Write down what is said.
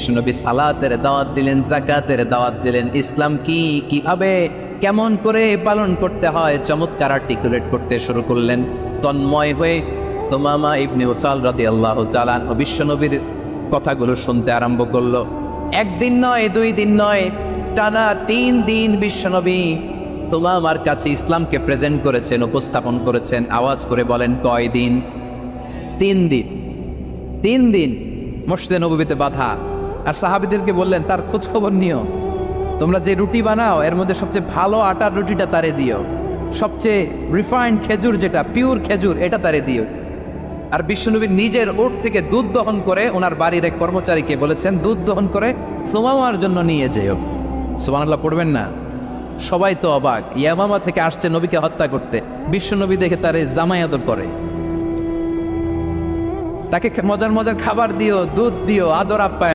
বিশ্বনবী সালাতের দাওয়াত দিলেন, যাকাতের দাওয়াত দিলেন, ইসলাম কি, কিভাবে, কেমন করে পালন করতে হয় চমৎকার আর্টিকুলেট করতে শুরু করলেন। তন্ময় হয়ে সুমামা ইবনে উসাল রাদিয়াল্লাহু তাআলা আনহু বিশ্বনবীর কথাগুলো শুনতে আরম্ভ করলো। একদিন নয়, 2 দিন নয়, টানা 3 দিন বিশ্বনবী সুমামার কাছে ইসলামকে প্রেজেন্ট করেছেন, উপস্থাপন করেছেন। আওয়াজ করে বলেন, কয় দিন? 3 দিন। 3 দিন মসজিদে নববীতে বাধা। আর সাহাবীদেরকে বললেন, তার খোঁজ খবর নিও, তোমরা যে রুটি বানাও এর মধ্যে সবচেয়ে ভালো আটার রুটিটা তারে দিও, সবচেয়ে রিফাইন্ড খেজুর, যেটা পিওর খেজুর, এটা তারে দিও। আর বিশ্বনবী নিজের ওট থেকে দুধ দহন করে ওনার বাড়ির এক কর্মচারীকে বলেছেন, দুধ দহন করে সুমামার জন্য নিয়ে যেও। সুবহানাল্লাহ পড়বেন না? সবাই তো অবাক, ইয়ামামা থেকে আসছে নবীকে হত্যা করতে, বিশ্বনবী দেখে তারে জামাই আদর করে, তাকে মজার মজার খাবার দিও, দুধ দিও, আদর আপ্যায়ন।